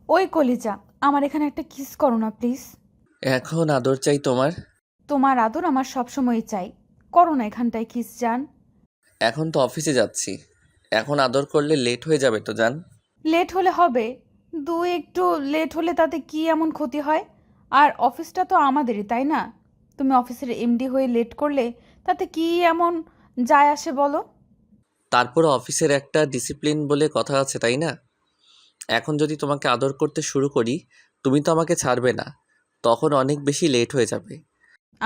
ওই কলিজা, আমার এখানে একটা কিস করো না প্লিজ। এখন আদর চাই তোমার? তোমার আদর আমার সবসময়ই চাই। করো না এখানটায় কিস জান। এখন তো অফিসে যাচ্ছি, এখন আদর করলে লেট হয়ে যাবে তো জান। লেট হলে হবে, একটু লেট হলে তাতে কি এমন ক্ষতি হয়? আর অফিসটা তো আমাদেরই, তাই না? তুমি অফিসের এমডি হয়ে লেট করলে তাতে কি এমন যায় আসে বলো? তারপর অফিসের একটা ডিসিপ্লিন বলে কথা আছে, তাই না? এখন যদি তোমাকে আদর করতে শুরু করি, তুমি তো আমাকে ছাড়বে না, তখন অনেক বেশি লেট হয়ে যাবে।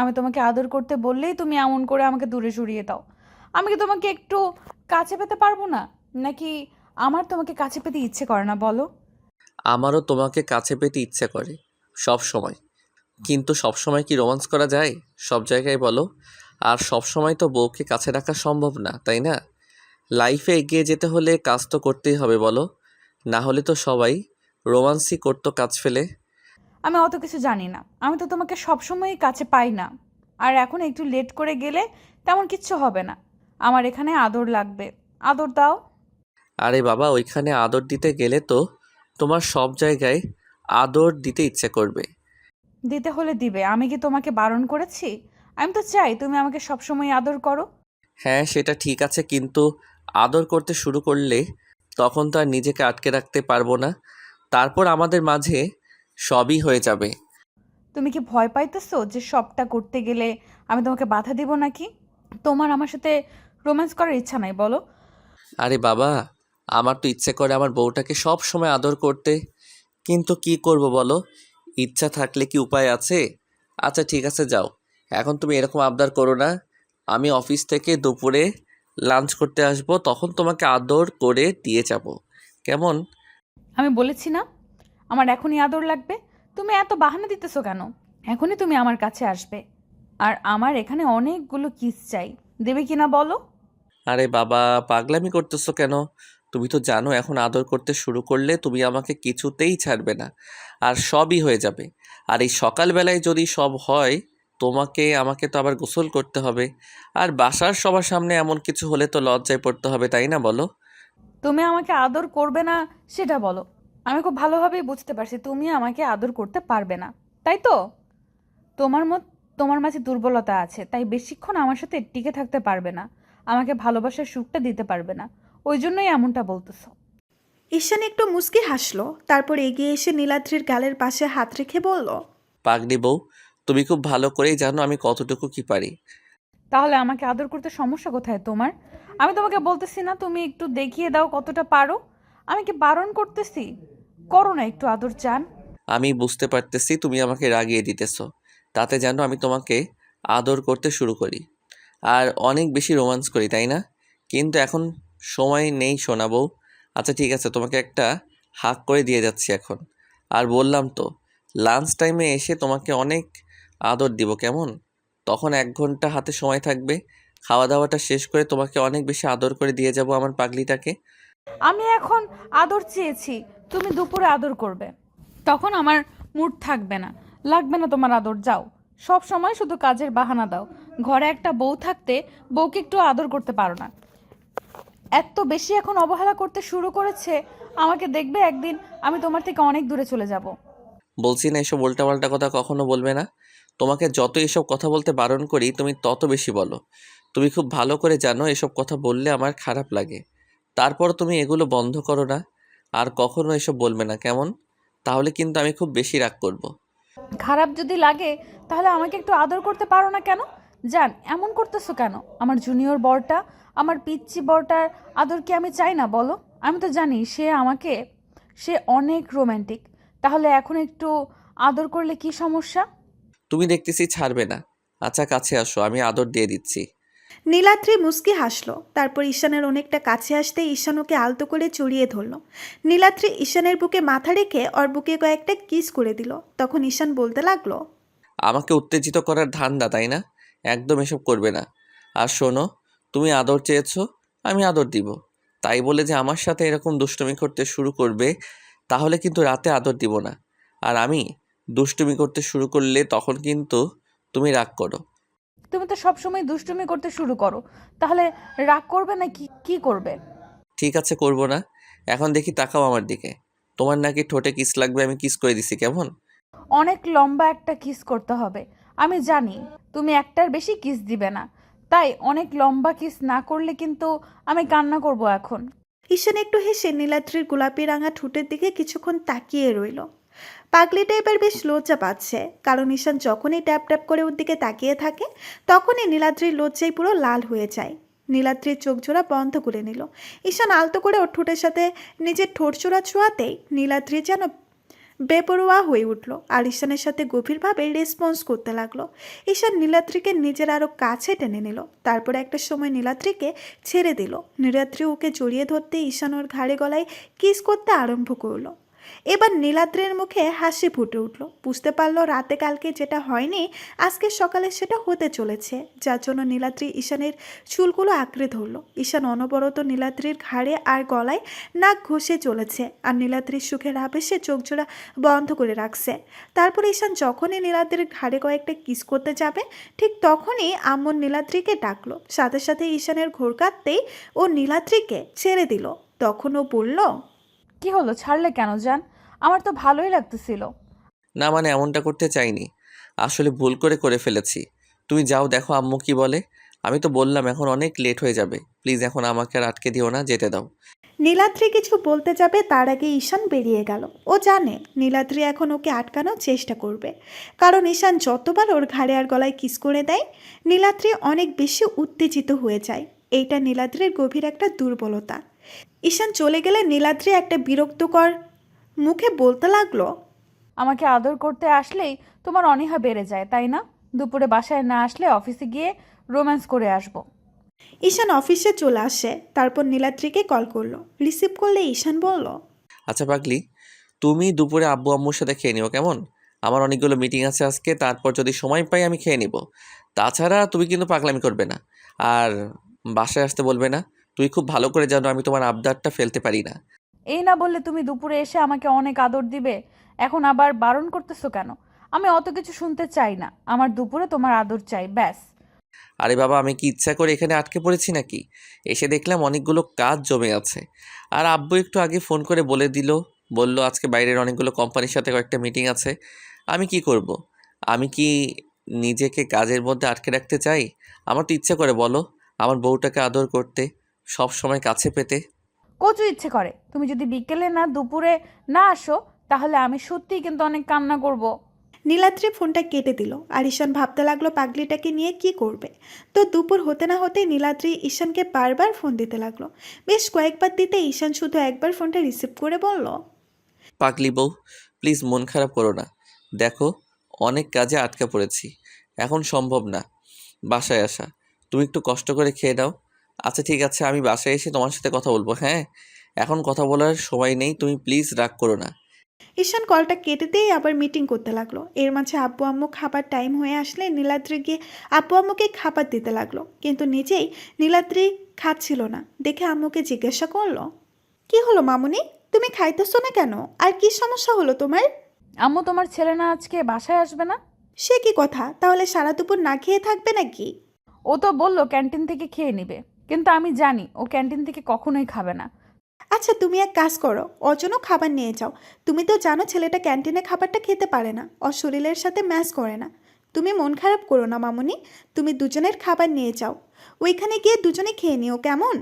আমি তোমাকে আদর করতে বললেই তুমি এমন করে আমাকে দূরে সরিয়ে দাও। আমি কি তোমাকে একটু কাছে পেতে পারবো না? নাকি আমার তোমাকে কাছে পেতে ইচ্ছে করে না বলো? আমারও তোমাকে কাছে পেতে ইচ্ছে করে, সব সময়। কিন্তু সব সময় কি রোম্যান্স করা যায় সব জায়গায় বলো? আর সব সময় তো বউকে কাছে রাখা সম্ভব না, তাই না? লাইফে এগিয়ে যেতে হলে কাজ তো করতেই হবে বলো, না হলে তো সবাই রোমান্সই করতো কাজ ফেলে। আমি অত কিছু জানি না, আমি তো তোমাকে সবসময়ই কাছে পাই না। আর এখন একটু লেট করে গেলে তেমন কিচ্ছু হবে না। আমার এখানে আদর লাগবে, আদর দাও। আরে বাবা, ওইখানে আদর দিতে গেলে তো তোমার সব জায়গায় আদর দিতে ইচ্ছে করবে। দিতে হলে দিবে, আমি কি তোমাকে বারণ করেছি? আমি তো চাই তুমি আমাকে সবসময় আদর করো। হ্যাঁ, সেটা ঠিক আছে, কিন্তু আদর করতে শুরু করলে তখন তো আর নিজেকে আটকে রাখতে পারবো না। তারপর আমাদের মাঝে সবই হয়ে যাবে। তুমি কি ভয় পাইতেছো যে সবটা করতে গেলে আমি তোমাকে বাধা দিব নাকি? তোমার আমার সাথে রোম্যান্স করার ইচ্ছা নাই বলো? আরে বাবা, আমার তো ইচ্ছে করে আমার বউটাকে সব সময় আদর করতে, কিন্তু কি করব বলো? ইচ্ছা থাকলে কি উপায় আছে? আচ্ছা ঠিক আছে, যাও, এখন তুমি এরকম আবদার করো না। আমি অফিস থেকে দুপুরে লাঞ্চ করতে আসবো, তখন তোমাকে আদর করে দিয়ে যাব, কেমন? আমি বলেছি না আমার এখনই আদর লাগবে। তুমি এত বাহানা দিতেছো কেন? এখনই তুমি আমার কাছে আসবে। আর আমার এখানে অনেকগুলো কিস চাই। দেবে কিনা বলো? আরে বাবা, পাগলামি করতেছো কেন? তুমি তো জানো এখন আদর করতে শুরু করলে তুমি আমাকে কিছুতেই ছাড়বে না, আর সবই হয়ে যাবে। আর এই সকালবেলায় যদি সব হয়, তোমাকে আমাকে তো আবার গোসল করতে হবে। আর বাসার সবার সামনে এমন কিছু হলে তো লজ্জায় পড়তে হবে, তাই না বলো? তুমি আমাকে আদর করবে না সেটা বলো। আমি খুব ভালোভাবেই বুঝতে পারছি তুমি আমাকে আদর করতে পারবে না, তাই তো? তোমার মত তোমার মাঝে দুর্বলতা আছে, তাই বেশিক্ষণ আমার সাথে টিকে থাকতে পারবে না। আমাকে ভালোবাসার সুখটা দিতে পারবে না। ওই জন্যই এমনটা বলতেছো। ঈশান একটু মুচকি হাসলো, তারপর এগিয়ে এসে নীলাদ্রির গালের পাশে হাত রেখে বলল, পাগলি বউ, তুমি খুব ভালো করেই জানো আমি কতটুকু কি পারি। তাহলে আমাকে আদর করতে সমস্যা কোথায় তোমার? আমি তোমাকে বলতেছি না তুমি একটু দেখিয়ে দাও কতটা পারো? আমি কি বারণ করতেছি? করো না একটু আদর চান। আমি বুঝতে পারতেছি তুমি আমাকে রাগিয়ে দিতেছো, তাতে যেন আমি তোমাকে আদর করতে শুরু করি আর অনেক বেশি রোমান্স করি, তাই না? কিন্তু এখন সময় নেই শোনাবো। আচ্ছা ঠিক আছে, তোমাকে একটা হাক করে দিয়ে যাচ্ছি এখন। আর বললাম তো, লাঞ্চ টাইমে এসে তোমাকে অনেক আদর দিব, কেমন? তখন 1 ঘন্টা হাতে সময় থাকবে, খাওয়া দাওয়াটা শেষ করে তোমাকে অনেক বেশি আদর করে দিয়ে যাব আমার পাগলিটাকে। আমি এখন আদর চেয়েছি, তুমি দুপুরে আদর করবে। তখন আমার মুড থাকবে না, লাগবে না তোমার আদর, যাও। সব সময় শুধু কাজের বাহানা দাও। ঘরে একটা বউ থাকতে বউকে একটু আদর করতে পারো না। এত বেশি এখন অবহেলা করতে শুরু করেছে, আমাকে দেখবে একদিন আমি তোমার থেকে অনেক দূরে চলে যাব। বলছি না এসব উল্টাপাল্টা কথা কখনো বলবে না। তোমাকে যত এসব কথা বলতে বারণ করি তুমি তত বেশি বলো। তুমি খুব ভালো করে জানো এসব কথা বললে আমার খারাপ লাগে। তারপর তুমি এগুলো বন্ধ করো না, আর কখনো এসব বলবে না, কেমন? তাহলে কিন্তু আমি খুব বেশি রাগ করব। খারাপ যদি লাগে তাহলে আমাকে একটু আদর করতে পারো না কেন? জান, এমন করতেছো কেন? আমার জুনিয়র বরটা, আমার পিচ্চি বরটার আদর কি আমি চাই না বলো? আমি তো জানি সে অনেক রোমান্টিক। তাহলে এখন একটু আদর করলে কি সমস্যা? তুমি দেখতেছি ছাড়বে না। আচ্ছা কাছে আসো, আমি আদর দিয়ে দিচ্ছি। নীলাদ্রি মুচকি হাসলো, তারপর ঈশানের অনেকটা কাছে আসতে ঈশান ওকে আলতো করে জড়িয়ে ধরল। নীলাদ্রি ঈশানের বুকে মাথা রেখে ওর বুকে কয়েকটা কিস করে দিল। তখন ঈশান বলতে লাগলো, আমাকে উত্তেজিত করার ধান্দা, তাই না? একদম এসব করবে না। আর শোনো, তুমি আদর চেয়েছো, আমি আদর দিব। তাই বলে যে আমার সাথে এরকম দুষ্টুমি করতে শুরু করবে, তাহলে কিন্তু রাতে আদর দিব না। আর আমি দুষ্টুমি করতে শুরু করলে তখন কিন্তু তুমি রাগ করো। তুমি তো সবসময় দুষ্টুমি করতে শুরু করো, তাহলে রাগ করবে না কি কি করবে? ঠিক আছে, করব না। এখন দেখি, তাকাও আমার দিকে। তোমার নাকি ঠোঁটে কিস লাগবে, আমি কিস করে দিছি কেমন? অনেক লম্বা একটা কিস করতে হবে। আমি জানি তুমি একটার বেশি কিস দিবে না, তাই অনেক লম্বা কিস না করলে কিন্তু আমি কান্না করব এখন। ঈশান একটু হেসে নীলাদ্রির গোলাপি রাঙা ঠোঁটের দিকে কিছুক্ষণ তাকিয়ে রইল। পাগলিটা এবার বেশ লজ্জা পাচ্ছে, কারণ ঈশান যখনই ট্যাপ ট্যাপ করে ওর দিকে তাকিয়ে থাকে তখনই নীলাদ্রির লজ্জায় পুরো লাল হয়ে যায়। নীলাদ্রির চোখ জোড়া বন্ধ করে নিল। ঈশান আলতো করে ওর ঠোঁটের সাথে নিজের ঠোঁট জোড়া ছোঁয়াতেই নীলাদ্রি যেন বেপরোয়া হয়ে উঠল আর ঈশানের সাথে গভীরভাবে রেসপন্স করতে লাগলো। ঈশান নীলাদ্রিকে নিজের আরও কাছে টেনে নিল, তারপরে একটা সময় নীলাদ্রিকে ছেড়ে দিল। নীলাদ্রি ওকে জড়িয়ে ধরতে ঈশান ওর ঘাড়ে গলায় কিস করতে আরম্ভ করলো। এবার নীলাদ্রির মুখে হাসি ফুটে উঠল। বুঝতে পারলো রাতে কালকে যেটা হয়নি আজকে সকালে সেটা হতে চলেছে, যার জন্য নীলাদ্রি ঈশানের চুলগুলো আঁকড়ে ধরল। ঈশান অনবরত নীলাদ্রির ঘাড়ে আর গলায় নাক ঘষে চলেছে আর নীলাদ্রির সুখের আবেশে চোখ জোড়া বন্ধ করে রাখছে। তারপর ঈশান যখনই নীলাদ্রির ঘাড়ে কয়েকটা কিস করতে যাবে ঠিক তখনই আম্মুর নীলাদ্রিকে ডাকলো। সাথে সাথে ঈশানের ঘোর কাটতেই ও নীলাদ্রিকে ছেড়ে দিল। তখন ও বলল, কি হলো, ছাড়লে কেন জান? আমার তো ভালোই লাগতেছিল। না মানে এমনটা করতে চাইনি, আসলে ভুল করে ফেলেছি। তুমি যাও, দেখো আম্মু কি বলে। আমি তো বললাম এখন অনেক লেট হয়ে যাবে, প্লিজ এখন আমাকে আর আটকে দিও না, যেতে দাও। নীলাদ্রি কিছু বলতে যাবে তার আগে ঈশান বেরিয়ে গেল। ও জানে নীলাদ্রি এখন ওকে আটকানোর চেষ্টা করবে, কারণ ঈশান যতবার ওর ঘাড়ে আর গলায় কিস করে দেয় নীলাদ্রি অনেক বেশি উত্তেজিত হয়ে যায়। এইটা নীলাদ্রির গভীর একটা দুর্বলতা। ঈশান চলে গেলে নীলাদ্রি একটা বিরক্তকর মুখে বলতে লাগলো, আমাকে আদর করতে আসলেই তোমার অনীহা বেড়ে যায়, তাই না? দুপুরে বাসায় না আসলে অফিসে গিয়ে রোম্যান্স করে আসবো। ঈশান অফিসে চলে আসে। তারপর নীলাদ্রিকে কল করলো। রিসিভ করলে ঈশান বলল, আচ্ছা পাগলি, তুমি দুপুরে আব্বু আম্মুর সাথে খেয়ে নিও কেমন? আমার অনেকগুলো মিটিং আছে আজকে, তারপর যদি সময় পাই আমি খেয়ে নিব। তাছাড়া তুমি কিন্তু পাগলামি করবে না, আর বাসায় আসতে বলবে না। তুই খুব ভালো করে জানো আমি তোমার আবদারটা ফেলতে পারি না। এই না বললে তুমি দুপুরে এসে আমাকে অনেক আদর দিবে, এখন আবার বারণ করতেছো কেন? আমি অত কিছু শুনতে চাই না, আমার দুপুরে তোমার আদর চাই, ব্যাস। আরে বাবা, আমি কি ইচ্ছা করে এখানে আটকে পড়েছি নাকি? এসে দেখলাম অনেকগুলো কাজ জমে আছে। আর আব্বু একটু আগে ফোন করে বলল আজকে বাইরের অনেকগুলো কোম্পানির সাথে কয়েকটা মিটিং আছে। আমি কি করব? আমি কি নিজেকে কাজের মধ্যে আটকে রাখতে চাই? আমার তো ইচ্ছা করে, বলো, আমার বউটাকে আদর করতে, সব সময় কাছে পেতে। কচু ইচ্ছে করে তুমি যদি বিকেলে না দুপুরে না আসো, তাহলে আমি সত্যিই কিন্তু অনেক কান্না করব। নীলাদ্রি ফোনটা কেটে দিল আর ঈশান ভাবতে লাগলো পাগলিটাকে নিয়ে কি করবে। তো দুপুর হতে না হতেই নীলাদ্রি ঈশানকে বারবার ফোন দিতে লাগলো। বেশ কয়েকবার দিতে ঈশান শুধু একবার ফোনটা রিসিভ করে বলল, পাগলি বউ, প্লিজ মন খারাপ করো না। দেখো, অনেক কাজে আটকা পড়েছি, এখন সম্ভব না বাসায় আসা। তুমি একটু কষ্ট করে খেয়ে নাও। আচ্ছা ঠিক আছে, আমি বাসায় এসে তোমার সাথে কথা বলবো। হ্যাঁ, এখন কথা বলার সময় নেই, তুমি প্লিজ রাগ করো না। ঈশান কলটা কেটে দিয়ে আবার মিটিং করতে লাগলো। এর মাঝে আব্বু আম্মু খাবার টাইম হয়ে আসলে নীলাদ্রি গিয়ে আব্বু আম্মুকে খাবার দিতে লাগলো, কিন্তু নিজেই নীলাদ্রি খাচ্ছিল না দেখে আম্মুকে জিজ্ঞাসা করলো, কি হলো মামুনি, তুমি খাইতেছো না কেন? আর কি সমস্যা হলো তোমার? আম্মু, তোমার ছেলে না আজকে বাসায় আসবে না? সে কি কথা, তাহলে সারা দুপুর না খেয়ে থাকবে নাকি? ও তো বললো ক্যান্টিন থেকে খেয়ে নিবে, কিন্তু আমি জানি ও ক্যান্টিন থেকে কখনোই খাবে না। আচ্ছা তুমি এক কাজ করো, ওর জন্য খাবার নিয়ে যাও। তুমি তো জানো ছেলেটা ক্যান্টিনে খাবারটা খেতে পারে না, ওর শরীরের সাথে ম্যাচ করে না। তুমি মন খারাপ করো না মামুনি, তুমি দুজনের খাবার নিয়ে যাও, ওইখানে গিয়ে দুজনে খেয়ে নিও কেমন?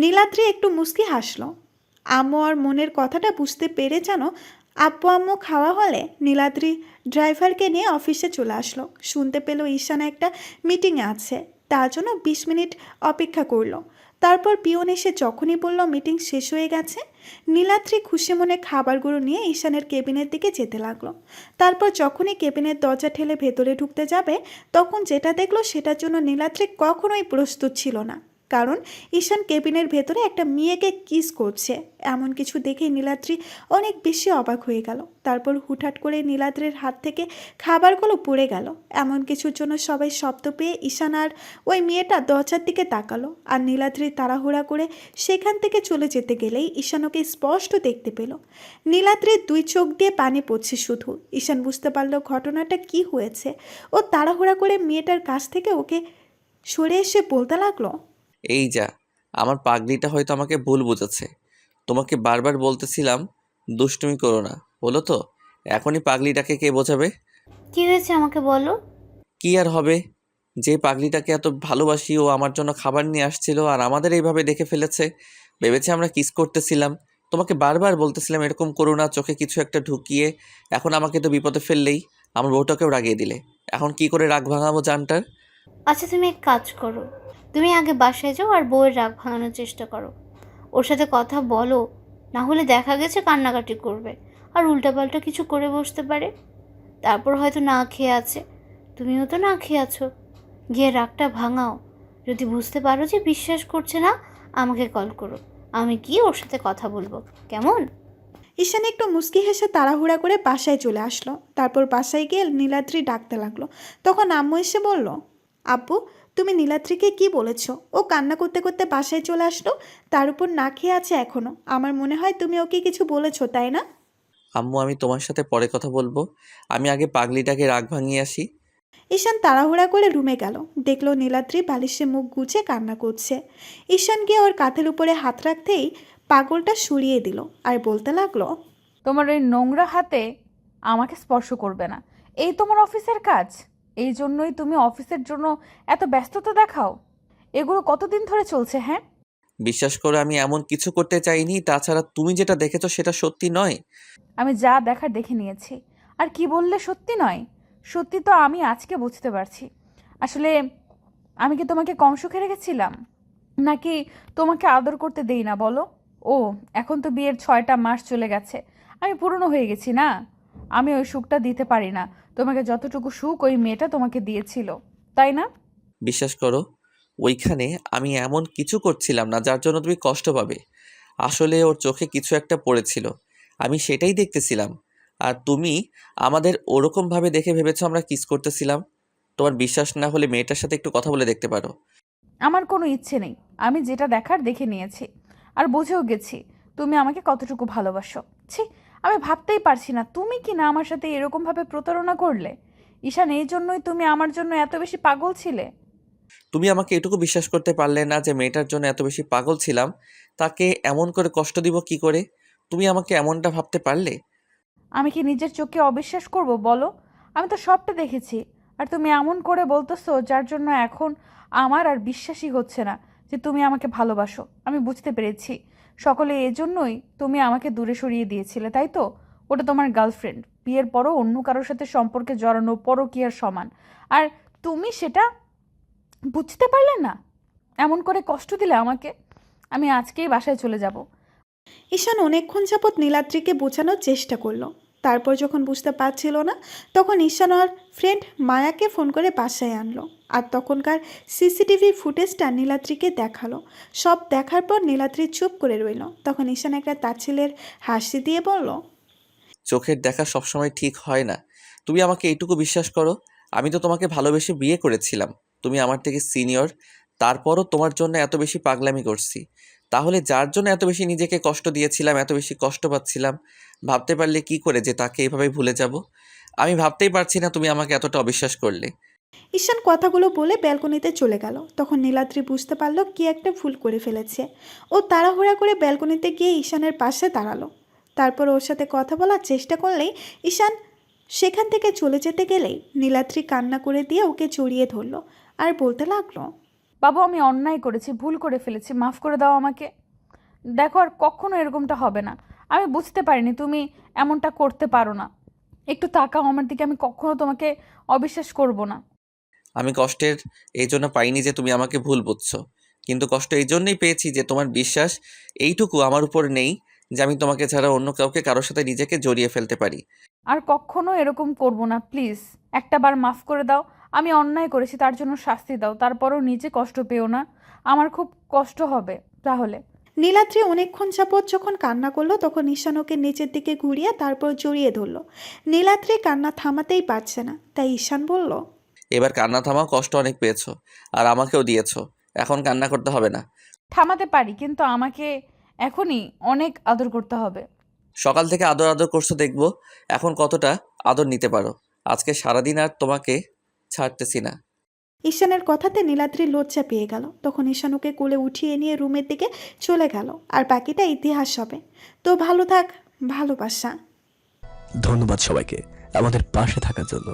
নীলাদ্রি একটু মুচকি হাসলো। আম্মু আর মনের কথাটা বুঝতে পেরে যেন আব্বু আম্মু খাওয়া হলে নীলাদ্রি ড্রাইভারকে নিয়ে অফিসে চলে আসলো। শুনতে পেল ঈশান একটা মিটিংয়ে আছে, তার জন্য 20 মিনিট অপেক্ষা করলো। তারপর পিয়ন এসে যখনই বলল মিটিং শেষ হয়ে গেছে, নীলাদ্রি খুশি মনে খাবারগুলো নিয়ে ঈশানের কেবিনের দিকে যেতে লাগলো। তারপর যখনই কেবিনের দরজা ঠেলে ভেতরে ঢুকতে যাবে তখন যেটা দেখলো সেটার জন্য নীলাদ্রি কখনোই প্রস্তুত ছিল না, কারণ ঈশান কেবিনের ভেতরে একটা মেয়েকে কিস করছে। এমন কিছু দেখে নীলাদ্রি অনেক বেশি অবাক হয়ে গেল। তারপর হুটহাট করে নীলাদ্রির হাত থেকে খাবারগুলো পড়ে গেল। এমন কিছুর জন্য সবাই শব্দ পেয়ে ঈশান আর ওই মেয়েটা দরজার দিকে তাকালো, আর নীলাদ্রি তাড়াহুড়া করে সেখান থেকে চলে যেতে গেলেই ঈশান ওকে স্পষ্ট দেখতে পেল। নীলাদ্রির 2 চোখ দিয়ে পানি পড়ছে শুধু। ঈশান বুঝতে পারলো ঘটনাটা কি হয়েছে। ও তাড়াহুড়া করে মেয়েটার কাছ থেকে ওকে সরে এসে বলতে লাগলো, এই যা, আমার পাগলিটা হয়তো আমাকে ভুল বুঝেছে। তোমাকে বারবার বলতেছিলাম দুষ্টুমি করো না, হলো তো? এখনই পাগলিটাকে কে বোঝাবে? কি হয়েছে আমাকে বলো। কি আর হবে? যে পাগলিটাকে এত ভালোবাসি ও আমার জন্য খাবার নিয়ে আসছিল আর আমাদের এইভাবে দেখে ফেলেছে। ভেবেছে আমরা কিস করতেছিলাম। তোমাকে বারবার বলতেছিলাম এরকম করো না, চোখে কিছু একটা ঢুকিয়ে। এখন আমাকে তো বিপদে ফেললেই, আমার বউটাকেও রাগিয়ে দিলে। এখন কি করে রাগ ভাঙাবো জানটার? আচ্ছা তুমি এক কাজ করো, তুমি আগে বাসায় যাও আর বউয়ের রাগ ভাঙানোর চেষ্টা করো। ওর সাথে কথা বলো, না হলে দেখা গেছে কান্নাকাটি করবে আর উল্টাপাল্টা কিছু করে বসতে পারে। তারপর হয়তো না খেয়ে আছে, তুমিও তো না খেয়ে আছো। গিয়ে রাগটা ভাঙাও। যদি বুঝতে পারো যে বিশ্বাস করছে না, আমাকে কল করো, আমি গিয়ে ওর সাথে কথা বলবো, কেমন? ঈশান একটু মুচকি হেসে তাড়াহুড়া করে বাসায় চলে আসলো। তারপর বাসায় গিয়ে নীলাদ্রি ডাকতে লাগলো। তখন আম্মু এসে বলল, আব্বু, তুমি নীলাদ্রিকে কি বলেছো? ও কান্না করতে করতে বাসায় চলে আসলো, তার উপর না খেয়ে আছে এখনো। আমার মনে হয় তুমি ওকে কিছু বলেছো, তাই না? আম্মু, আমি তোমার সাথে পরে কথা বলবো। আমি আগে পাগলিটাকে রাগ ভাঙিয়ে আসি। ঈশান তাড়াহুড়া করে রুমে গেল। দেখলো নীলাদ্রি বালিশে মুখ গুজে কান্না করছে। ঈশান গিয়ে ওর কাঁধের উপরে হাত রাখতেই পাগলটা সরিয়ে দিল আর বলতে লাগলো, তোমার ওই নোংরা হাতে আমাকে স্পর্শ করবে না। এই তোমার অফিসের কাজ? এই জন্যই তুমি অফিসের জন্য এত ব্যস্ততা দেখাও? এগুলো কতদিন ধরে চলছে? হ্যাঁ, বিশ্বাস করো, আমি এমন কিছু করতে চাইনি। তাছাড়া তুমি যেটা দেখেছো সেটা সত্যি নয়। আমি যা দেখার দেখে নিয়েছি। আর কি বললে সত্যি নয়? সত্যি তো আমি আজকে বুঝতে পারছি। আসলে আমি কি তোমাকে কম সুখে রেখেছিলাম, নাকি তোমাকে আদর করতে দেই না বলো? ও, এখন তো বিয়ের 6টা মাস চলে গেছে। আমি পুরনো হয়ে গেছি না? আমি ওই সুখটা দিতে পারি না তোমাকে, যতটুকু সুখ ওই মেয়েটা তোমাকে দিয়েছিল, তাই না? বিশ্বাস করো, ওইখানে আমি এমন কিছু করছিলাম না যার জন্য তুমি কষ্ট পাবে। আসলে ওর চোখে কিছু একটা পড়েছিল, আমি সেটাই দেখতেছিলাম। আর তুমি আমাদের ওরকমভাবে দেখে ভেবেছো আমরা কিস করতেছিলাম। তোমার বিশ্বাস না হলে মেয়েটার সাথে একটু কথা বলে দেখতে পারো। আমার কোনো ইচ্ছে নেই। আমি যেটা দেখার দেখে নিয়েছি, আর বুঝেও গেছি তুমি আমাকে কতটুকু ভালোবাসো। ছি, আমি ভাবতেই পারছি না তুমি কি না আমার সাথে এরকমভাবে প্রতারণা করলে। ঈশান, এই জন্যই তুমি আমার জন্য এত বেশি পাগল ছিলে? তুমি আমাকে এটুকু বিশ্বাস করতে পারলে না যে মেয়েটার জন্য এত বেশি পাগল ছিলাম? তাকে এমন করে কষ্ট দিব কি করে? তুমি আমাকে এমনটা ভাবতে পারলে? আমি কি নিজের চোখে অবিশ্বাস করব বলো? আমি তো সবটা দেখেছি। আর তুমি এমন করে বলতেছো যার জন্য এখন আমার আর বিশ্বাসই হচ্ছে না যে তুমি আমাকে ভালোবাসো। আমি বুঝতে পেরেছি সকলে এজন্যই তুমি আমাকে দূরে সরিয়ে দিয়েছিলে, তাই তো? ওটা তোমার গার্লফ্রেন্ড, বিয়ের পরও অন্য কারোর সাথে সম্পর্কে জড়ানো পরকীয়ার সমান। আর তুমি সেটা বুঝতে পারলে না, এমন করে কষ্ট দিলে আমাকে। আমি আজকেই বাসায় চলে যাব। ঈশান অনেকক্ষণ যাবৎ নীলাদ্রিকে বোঝানোর চেষ্টা করলো। তারপর যখন বুঝতে পারছিল না, তখন ঈশান ওর ফ্রেন্ড মায়াকে ফোন করে বাসায় আনলো। আর তখনকার সিসিটিভি ফুটেজটা নীলাদ্রিকে দেখালো। সব দেখার পর নীলাদ্রি চুপ করে রইল। তখন ঈশান একটা তাচ্ছিলের হাসি দিয়ে বলল, চোখের দেখা সবসময় ঠিক হয় না। তুমি আমাকে এইটুকু বিশ্বাস করো, আমি তো তোমাকে ভালোবেসে বিয়ে করেছিলাম। তুমি আমার থেকে সিনিয়র, তারপরও তোমার জন্য এত বেশি পাগলামি করছি। তাহলে যার জন্য এত বেশি নিজেকে কষ্ট দিয়েছিলাম, এত বেশি কষ্ট পাচ্ছিলাম, ভাবতে পারলে কি করে যে তাকে এভাবে ভুলে যাব? আমি ভাবতেই পারছি না তুমি আমাকে এতটা অবিশ্বাস করলে। ঈশান কথাগুলো বলে ব্যালকনিতে চলে গেল। তখন নীলাদ্রি বুঝতে পারলো কি একটা ভুল করে ফেলেছে। ও তাড়াহুড়া করে ব্যালকনিতে গিয়ে ঈশানের পাশে দাঁড়ালো। তারপর ওর সাথে কথা বলার চেষ্টা করলেই ঈশান সেখান থেকে চলে যেতে গেলেই নীলাদ্রি কান্না করে দিয়ে ওকে জড়িয়ে ধরলো আর বলতে লাগলো, বাবু, আমি অন্যায় করেছি, ভুল করে ফেলেছি, মাফ করে দাও আমাকে। দেখো, আর কখনো এরকমটা হবে না। আমি বুঝতে পারিনি তুমি এমনটা করতে পারো না। একটু তাকাও আমার দিকে, আমি কখনো তোমাকে অবিশ্বাস করব না। আমি কষ্টের এই জন্য পাইনি যে তুমি আমাকে ভুল বুঝছো, কিন্তু কষ্ট এই জন্যই পেয়েছি যে তোমার বিশ্বাস এইটুকু আমার উপর নেই যে আমি তোমাকে ছাড়া অন্য কাউকে কারোর সাথে নিজেকে জড়িয়ে ফেলতে পারি। আর কখনো এরকম করব না, প্লিজ। একটা বার মাফ করে দাও। আমি অন্যায় করেছি, তার জন্য শাস্তি দাও। তারপরও নিজে কষ্ট পেও না, আমার খুব কষ্ট হবে তাহলে। নীলাদ্রি অনেকক্ষণ যাবৎ যখন কান্না করলো, তখন ঈশান ওকে নিচের দিকে ঘুরিয়ে তারপর জড়িয়ে ধরলো। নীলাদ্রি কান্না থামাতেই পারছে না, তাই ঈশান বলল, এবার কান্না থামাও, কষ্ট অনেক পেয়েছো আর আমাকেও দিয়েছো, এখন কান্না করতে হবে না। থামাতে পারি, কিন্তু আমাকে এখনই অনেক আদর করতে হবে। সকাল থেকে আদর আদর করছো, দেখবো এখন কতটা আদর নিতে পারো। আজকে সারাদিন আর তোমাকে ছাড়তেছি না। ঈশানের কথাতে নীলাদ্রি লজ্জা পেয়ে গেল। তখন ঈশান ওকে কোলে উঠিয়ে নিয়ে রুমের দিকে চলে গেল। আর বাকিটা ইতিহাস হবে। তো ভালো থাক। ভালোবাসা। ধন্যবাদ সবাইকে আমাদের পাশে থাকার জন্য।